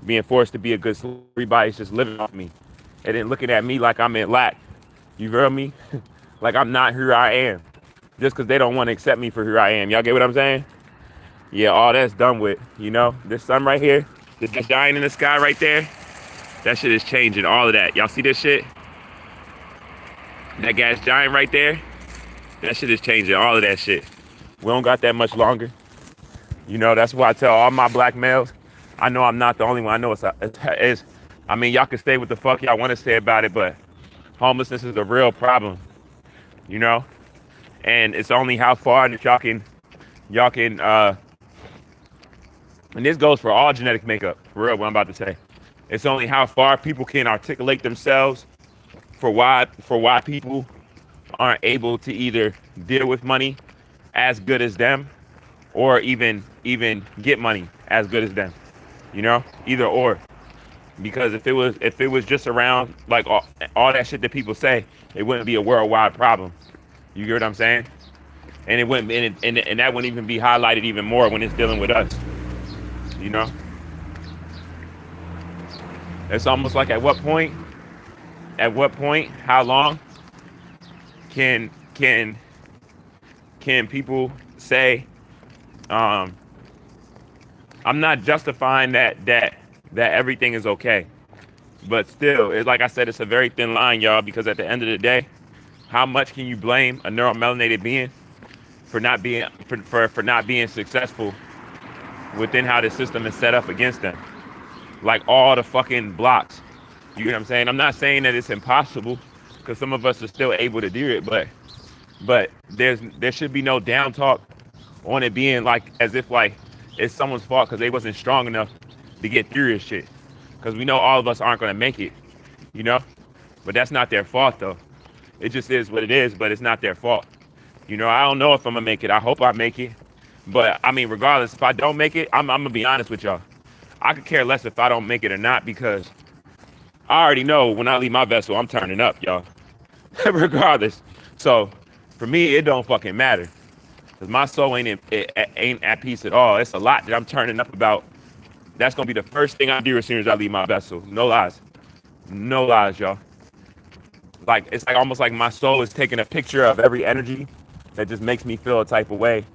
being forced to be a good slave. Everybody's just living off me, and then looking at me like I'm in lack. You feel me? Like I'm not who I am, just because they don't want to accept me for who I am. Y'all get what I'm saying? Yeah, all that's done with. You know, this sun right here, this giant in the sky right there, that shit is changing. All of that. Y'all see this shit? That gas giant right there, that shit is changing. All of that shit. We don't got that much longer. You know, that's why I tell all my black males, I know I'm not the only one. I know it's I mean, y'all can say what the fuck y'all want to say about it, but homelessness is a real problem, you know? And it's only how far that y'all can, and this goes for all genetic makeup, for real, what I'm about to say. It's only how far people can articulate themselves for why people aren't able to either deal with money as good as them or even get money as good as them. You know, either or. Because if it was just around like all that shit that people say, it wouldn't be a worldwide problem. You get what I'm saying? And it wouldn't, and that wouldn't even be highlighted even more when it's dealing with us. You know, it's almost like at what point, how long can can people say, um, I'm not justifying that everything is okay, but still, it's like I said, it's a very thin line, y'all. Because at the end of the day, how much can you blame a neuromelanated being for not being for not being successful within how the system is set up against them? Like all the fucking blocks. You know what I'm saying? I'm not saying that it's impossible, because some of us are still able to do it, but there should be no down talk on it being like as if like it's someone's fault because they wasn't strong enough to get through this shit. Because we know all of us aren't gonna make it, you know? But that's not their fault though. It just is what it is, but it's not their fault. You know, I don't know if I'm gonna make it. I hope I make it. But I mean, regardless, if I don't make it, I'm gonna be honest with y'all. I could care less if I don't make it or not, because I already know when I leave my vessel, I'm turning up, y'all. Regardless. So for me, it don't fucking matter. Because my soul ain't at peace at all. It's a lot that I'm turning up about. That's going to be the first thing I do as soon as I leave my vessel. No lies. No lies, y'all. Like, it's like almost like my soul is taking a picture of every energy that just makes me feel a type of way,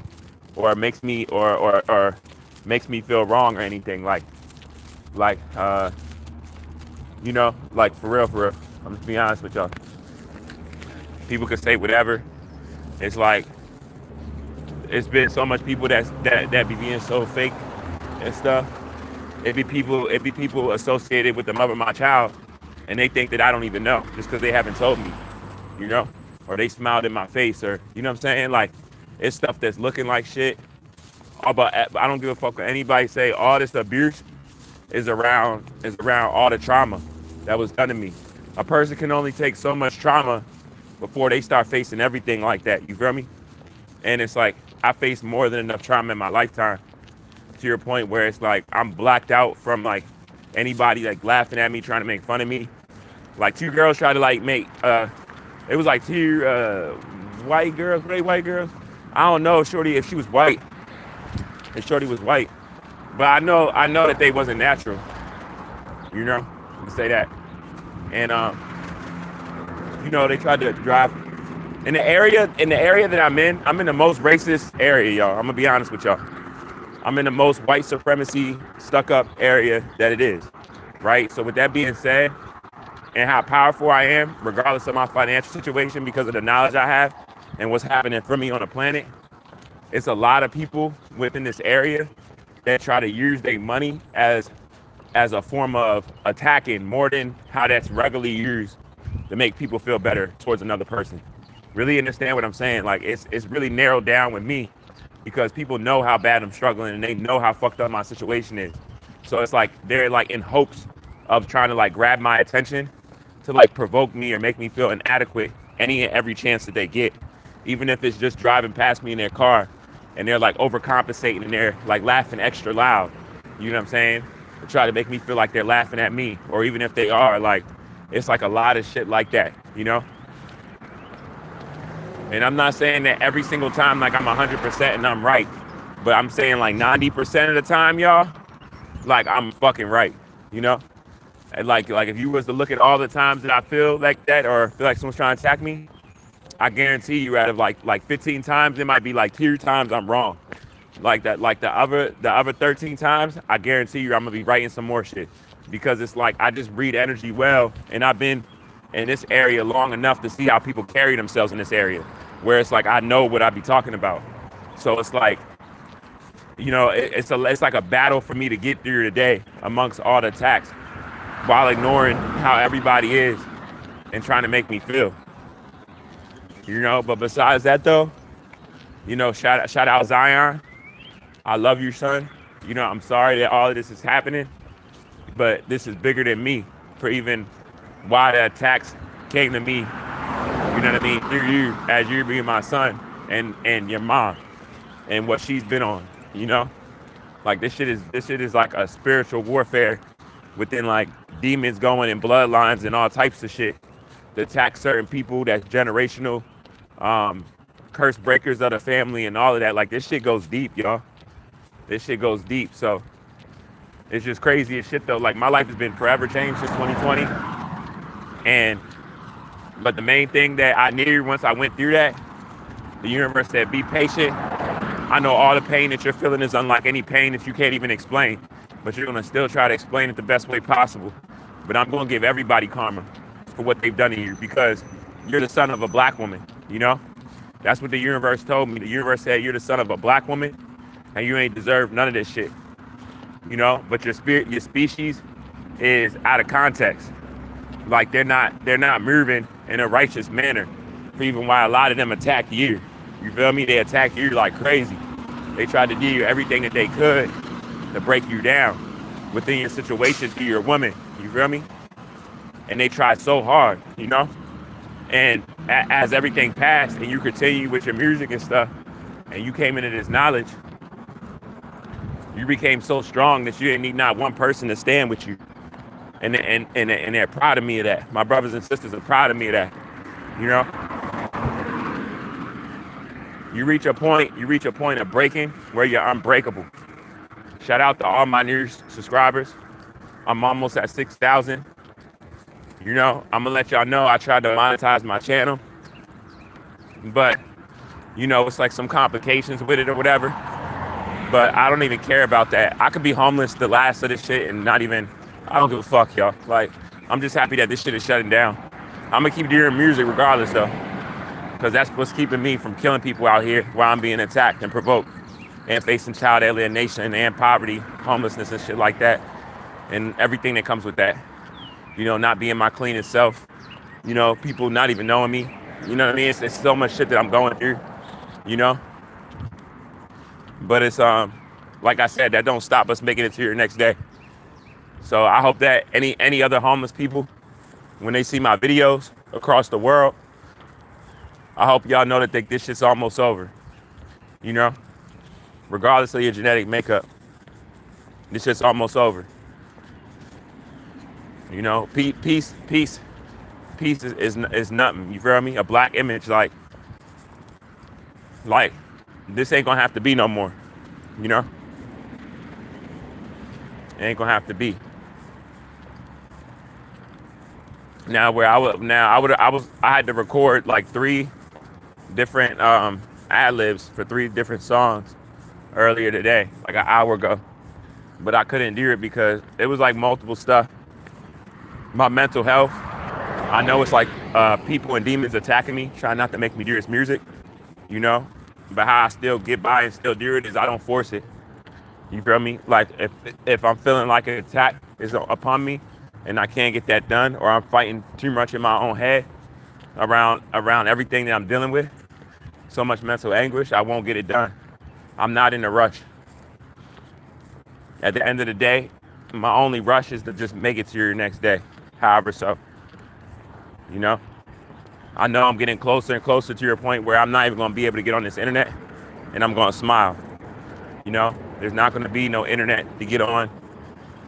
or makes me or makes me feel wrong or anything. Like you know, like for real, for real. I'm just being honest with y'all. People could say whatever. It's like it's been so much people that be being so fake and stuff. It be people associated with the mother of my child, and they think that I don't even know just because they haven't told me, you know, or they smiled in my face, or you know what I'm saying. Like, it's stuff that's looking like shit. But I don't give a fuck what anybody say. All this abuse is around all the trauma that was done to me. A person can only take so much trauma before they start facing everything like that. You feel me? And it's like I faced more than enough trauma in my lifetime, to your point where it's like I'm blacked out from like anybody like laughing at me, trying to make fun of me. Like two girls tried to like make it was like two white girls, gray white girls. I don't know, Shorty, if she was white. And Shorty was white. But I know that they wasn't natural. You know? You can say that. And you know, they tried to drive in the area that I'm in the most racist area, y'all. I'm gonna be honest with y'all. I'm in the most white supremacy stuck up area that it is. Right? So with that being said, and how powerful I am, regardless of my financial situation, because of the knowledge I have and what's happening for me on the planet, it's a lot of people within this area that try to use their money as a form of attacking more than how that's regularly used to make people feel better towards another person. Really understand what I'm saying? Like it's really narrowed down with me, because people know how bad I'm struggling and they know how fucked up my situation is. So it's like they're like in hopes of trying to like grab my attention to like provoke me or make me feel inadequate any and every chance that they get. Even if it's just driving past me in their car and they're like overcompensating and they're like laughing extra loud. You know what I'm saying? To try to make me feel like they're laughing at me. Or even if they are, like, it's like a lot of shit like that, you know? And I'm not saying that every single time like I'm 100% and I'm right. But I'm saying like 90% of the time, y'all, like I'm fucking right. You know, and like if you was to look at all the times that I feel like that or feel like someone's trying to attack me, I guarantee you, out of like 15 times, it might be like 2 times I'm wrong. Like that, like the other 13 times, I guarantee you, I'm gonna be writing some more shit because it's like I just read energy well, and I've been in this area long enough to see how people carry themselves in this area, where it's like I know what I be talking about. So it's like, it's like a battle for me to get through today amongst all the attacks, while ignoring how everybody is and trying to make me feel. But besides that though, shout out Zion. I love you, son. I'm sorry that all of this is happening, but this is bigger than me for even why the attacks came to me, you know what I mean, through you as you being my son and your mom and what she's been on, Like this shit is like a spiritual warfare within like demons going and bloodlines and all types of shit to attack certain people that's generational, curse breakers of the family and all of that. Like this shit goes deep, y'all. This shit goes deep. So it's just crazy as shit though. Like my life has been forever changed since 2020. But the main thing that I knew once I went through that, the universe said, be patient. I know all the pain that you're feeling is unlike any pain that you can't even explain, but you're gonna still try to explain it the best way possible. But I'm gonna give everybody karma for what they've done to you because you're the son of a black woman, That's what the universe told me. The universe said you're the son of a black woman and you ain't deserved none of this shit, But your species is out of context. Like they're not moving in a righteous manner for even why a lot of them attack you. You feel me? They attack you like crazy. They tried to do you everything that they could to break you down within your situation through your woman. You feel me? And they tried so hard, And as everything passed and you continue with your music and stuff, and you came into this knowledge, you became so strong that you didn't need not one person to stand with you. And they're proud of me of that. My brothers and sisters are proud of me of that. You reach a point of breaking where you're unbreakable. Shout out to all my new subscribers. I'm almost at 6,000. I'm gonna let y'all know I tried to monetize my channel, but it's like some complications with it or whatever. But I don't even care about that. I could be homeless the last of this shit and not even, I don't give a fuck, y'all. Like, I'm just happy that this shit is shutting down. I'm gonna keep doing music regardless though, because that's what's keeping me from killing people out here while I'm being attacked and provoked and facing child alienation and poverty, homelessness and shit like that, and everything that comes with that. Not being my cleanest self, people not even knowing me, you know what I mean? It's so much shit that I'm going through, But it's, like I said, that don't stop us making it to your next day. So I hope that any other homeless people, when they see my videos across the world, I hope y'all know that this shit's almost over, Regardless of your genetic makeup, this shit's almost over. Peace is nothing. You feel me? A black image, like this ain't gonna have to be no more. It ain't gonna have to be. Now I had to record like 3 different ad-libs for 3 different songs earlier today, like an hour ago. But I couldn't do it because it was like multiple stuff. My mental health. I know it's like people and demons attacking me, trying not to make me do this music, But how I still get by and still do it is I don't force it. You feel me? Like if I'm feeling like an attack is upon me and I can't get that done, or I'm fighting too much in my own head around everything that I'm dealing with, so much mental anguish, I won't get it done. I'm not in a rush. At the end of the day, my only rush is to just make it to your next day, however so. I know I'm getting closer and closer to your point where I'm not even going to be able to get on this internet and I'm going to smile. There's not going to be no internet to get on.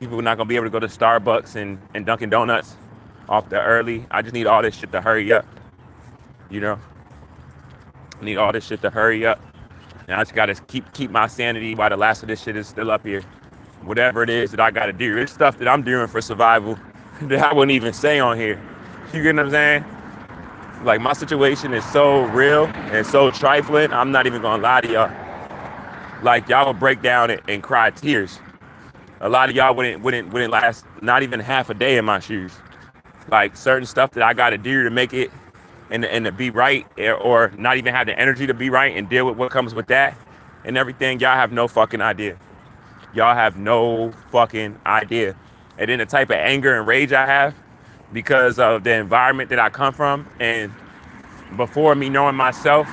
People are not going to be able to go to Starbucks and Dunkin' Donuts off the early. I just need all this shit to hurry up. I need all this shit to hurry up. And I just got to keep my sanity while the last of this shit is still up here. whatever it is that I got to do. It's stuff that I'm doing for survival that I wouldn't even say on here. You get what I'm saying? Like, my situation is so real and so trifling, I'm not even gonna lie to y'all. Like, y'all would break down and cry tears. A lot of y'all wouldn't last not even half a day in my shoes. Like, certain stuff that I gotta do to make it and to be right, or not even have the energy to be right and deal with what comes with that and everything, y'all have no fucking idea. Y'all have no fucking idea. And then the type of anger and rage I have because of the environment that I come from, and before me knowing myself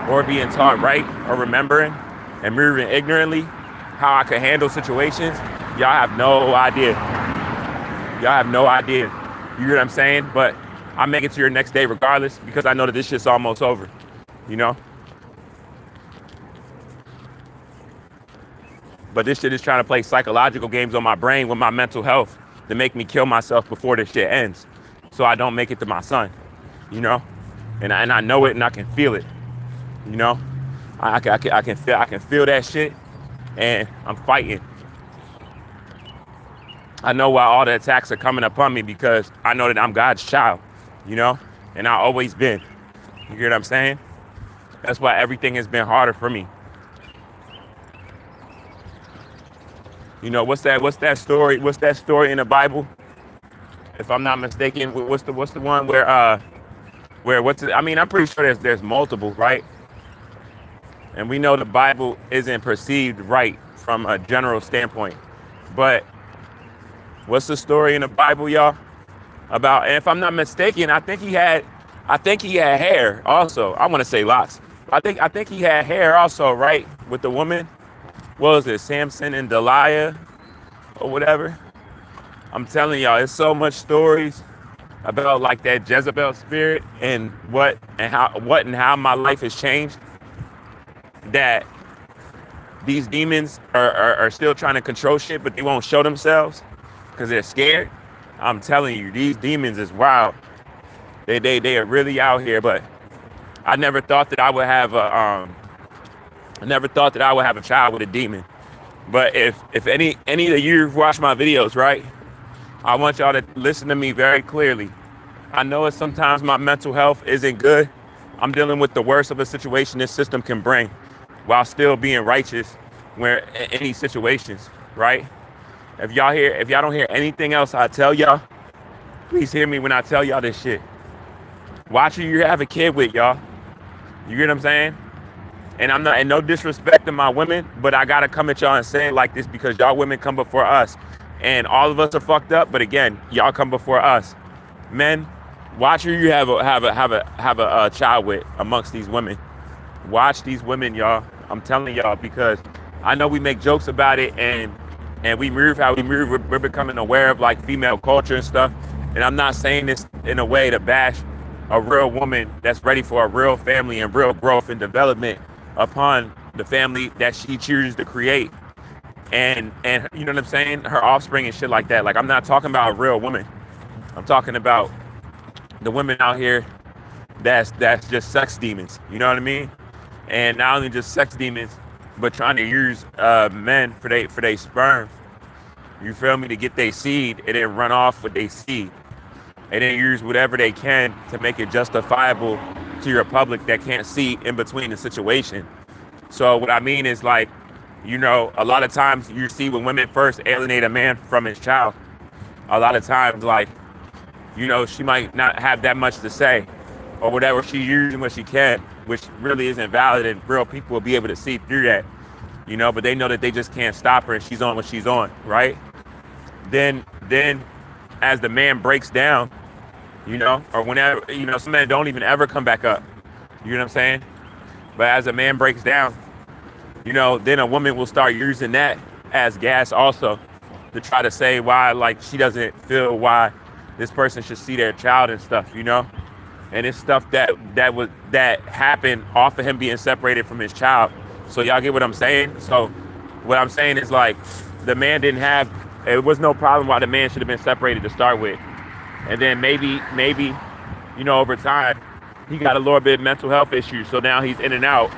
or being taught right or remembering and moving ignorantly how I could handle situations, y'all have no idea. Y'all have no idea. You know what I'm saying? But I make it to your next day regardless, because I know that this shit's almost over, you know? But this shit is trying to play psychological games on my brain with my mental health to make me kill myself before this shit ends, so I don't make it to my son, you know? And I know it, and I can feel it, you know? I can feel that shit, and I'm fighting. I know why all the attacks are coming upon me, because I know that I'm God's child, you know? And I always been. You hear what I'm saying? That's why everything has been harder for me. You know, what's that story? What's that story in the Bible? If I'm not mistaken, what's the one where I mean, I'm pretty sure there's multiple, right? And we know the Bible isn't perceived right from a general standpoint. But what's the story in the Bible, y'all? About, and if I'm not mistaken, I think he had hair also. I want to say lots. I think he had hair also, right? With the woman. What was it? Samson and Delilah or whatever. I'm telling y'all, it's so much stories about like that Jezebel spirit and how my life has changed, that these demons are still trying to control shit, but they won't show themselves because they're scared. I'm telling you, these demons is wild. They are really out here. But I never thought that I would have a child with a demon. But if any of you watch my videos, right, I want y'all to listen to me very clearly. I know that sometimes my mental health isn't good. I'm dealing with the worst of a situation this system can bring, while still being righteous where in any situations, right? If y'all don't hear anything else I tell y'all, please hear me when I tell y'all this shit. Watch who you have a kid with, y'all. You get what I'm saying? And I'm not, and no disrespect to my women, but I gotta come at y'all and say it like this, because y'all women come before us, and all of us are fucked up. But again, y'all come before us. Men, watch who you have a child with amongst these women. Watch these women, y'all. I'm telling y'all, because I know we make jokes about it, and we move how we move. We're becoming aware of like female culture and stuff. And I'm not saying this in a way to bash a real woman that's ready for a real family and real growth and development upon the family that she chooses to create, and you know what I'm saying, her offspring and shit like that. Like, I'm not talking about a real woman. I'm talking about the women out here that's just sex demons. You know what I mean? And not only just sex demons, but trying to use men for they sperm. You feel me? To get their seed and then run off with their seed, and then use whatever they can to make it justifiable to your public that can't see in between the situation. So what I mean is, like, you know, a lot of times you see when women first alienate a man from his child, a lot of times, like, you know, she might not have that much to say or whatever. She's using what she can, which really isn't valid, and real people will be able to see through that, you know, but they know that they just can't stop her, and she's on what she's on, right? Then as the man breaks down, you know, or whenever, you know, some men don't even ever come back up. You know what I'm saying? But as a man breaks down, you know, then a woman will start using that as gas also to try to say why, like, she doesn't feel why this person should see their child and stuff, you know? And it's stuff that happened off of him being separated from his child. So y'all get what I'm saying? So what I'm saying is, like, the man it was no problem why the man should have been separated to start with. And then maybe, you know, over time, he got a little bit of mental health issues. So now he's in and out.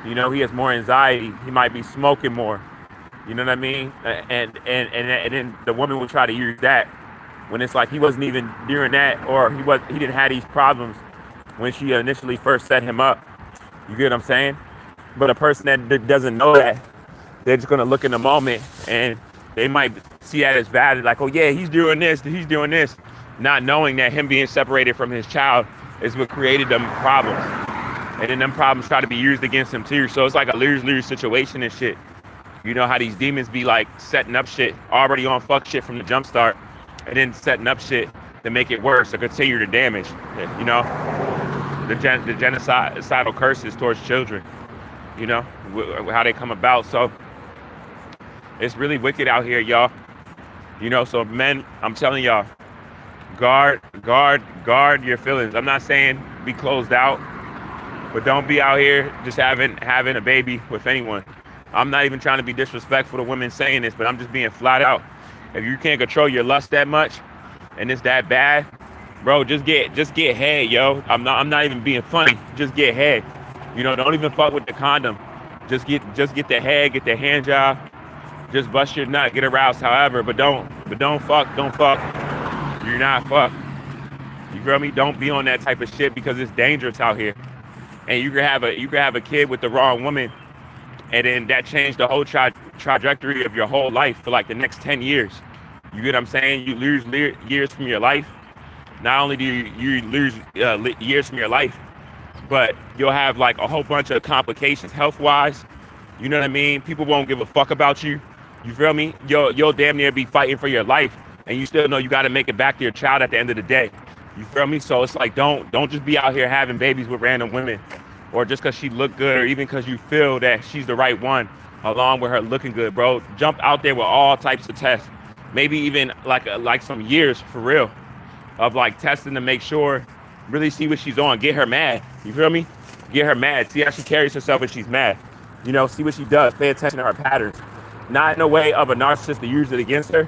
You know, he has more anxiety. He might be smoking more. You know what I mean? And then the woman will try to use that when it's like he wasn't even doing that, or he didn't have these problems when she initially first set him up. You get what I'm saying? But a person that doesn't know that, they're just gonna look in the moment and they might see that as valid, like, oh yeah, he's doing this, not knowing that him being separated from his child is what created them problems. And then them problems try to be used against him too. So it's like a lose-lose situation and shit. You know how these demons be like setting up shit, already on fuck shit from the jump start, and then setting up shit to make it worse or continue the damage. You know, the genocidal curses towards children. You know, how they come about. So it's really wicked out here, y'all. You know, so men, I'm telling y'all, guard your feelings. I'm not saying be closed out, but don't be out here just having a baby with anyone. I'm not even trying to be disrespectful to women saying this, but I'm just being flat out. If you can't control your lust that much and it's that bad, bro, just get head, yo. I'm not even being funny. Just get head. You know, don't even fuck with the condom. Just get the head, get the hand job. Just bust your nut, get aroused, however, but don't fuck. You're not fuck. You feel me? Don't be on that type of shit because it's dangerous out here. And you could have a kid with the wrong woman, and then that changed the whole trajectory of your whole life for like the next 10 years. You get what I'm saying? You lose years from your life. Not only do you lose years from your life, but you'll have like a whole bunch of complications health-wise. You know what I mean? People won't give a fuck about you. You feel me? You'll damn near be fighting for your life, and you still know you got to make it back to your child at the end of the day. You feel me? So it's like, don't just be out here having babies with random women, or just because she look good, or even because you feel that she's the right one, along with her looking good, bro. Jump out there with all types of tests, maybe even like some years for real, of like testing to make sure, really see what she's on, get her mad. You feel me? Get her mad. See how she carries herself when she's mad. You know, see what she does. Pay attention to her patterns. Not in a way of a narcissist to use it against her,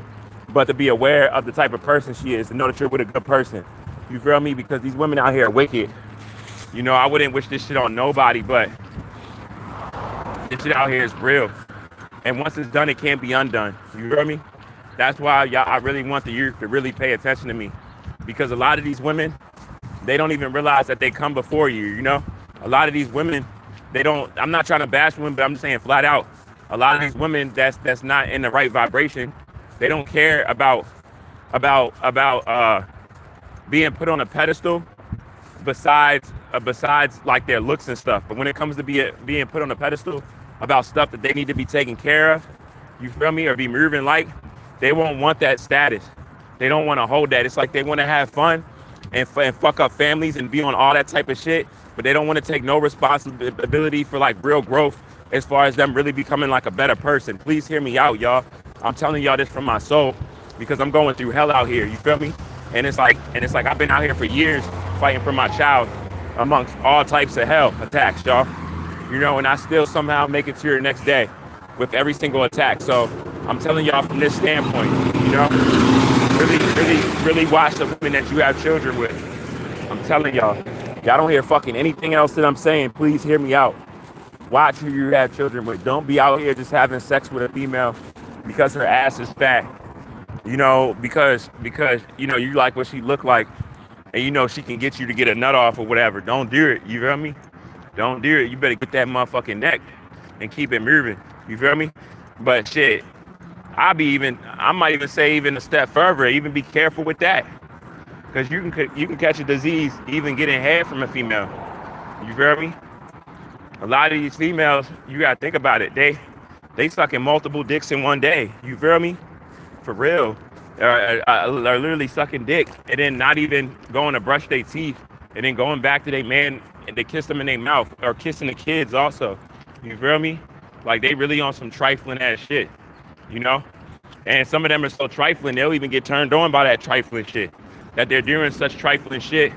but to be aware of the type of person she is, to know that you're with a good person. You feel me? Because these women out here are wicked. You know, I wouldn't wish this shit on nobody, but this shit out here is real. And once it's done, it can't be undone. You feel me? That's why, y'all, I really want the youth to really pay attention to me. Because a lot of these women, they don't even realize that they come before you, you know? A lot of these women, they don't, I'm not trying to bash women, but I'm just saying flat out, a lot of these women that's not in the right vibration, they don't care about being put on a pedestal besides like their looks and stuff. But when it comes to being put on a pedestal about stuff that they need to be taken care of, you feel me, or be moving like, they won't want that status. They don't want to hold that. It's like they want to have fun and fuck up families and be on all that type of shit, but they don't want to take no responsibility for like real growth as far as them really becoming like a better person. Please hear me out, y'all. I'm telling y'all this from my soul because I'm going through hell out here. You feel me? And it's like I've been out here for years fighting for my child amongst all types of hell attacks, y'all. You know, and I still somehow make it to your next day with every single attack. So I'm telling y'all from this standpoint, you know, really watch the women that you have children with. I'm telling y'all don't hear fucking anything else that I'm saying. Please hear me out. Watch who you have children with. Don't be out here just having sex with a female because her ass is fat. You know, because you know you like what she look like, and you know she can get you to get a nut off or whatever. Don't do it. You feel me? Don't do it. You better get that motherfucking neck and keep it moving. You feel me? But shit, I might even say even a step further. Even be careful with that, because you can catch a disease even getting head from a female. You feel me? A lot of these females, you gotta think about it. They sucking multiple dicks in one day. You feel me? For real. Are literally sucking dick and then not even going to brush their teeth and then going back to their man and they kiss them in their mouth, or kissing the kids also. You feel me? Like they really on some trifling ass shit, you know? And some of them are so trifling, they'll even get turned on by that trifling shit. That they're doing such trifling shit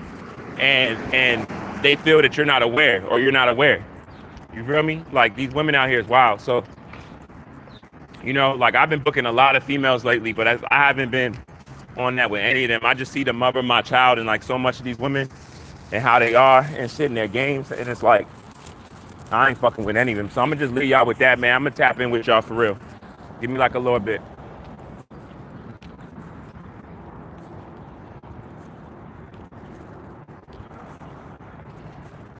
and they feel that you're not aware or you're not aware. You feel me? Like these women out here is wild. So, you know, like I've been booking a lot of females lately, but I haven't been on that with any of them. I just see the mother of my child and like so much of these women and how they are and shit in their games. And it's like, I ain't fucking with any of them. So I'm gonna just leave y'all with that, man. I'm gonna tap in with y'all for real. Give me like a little bit.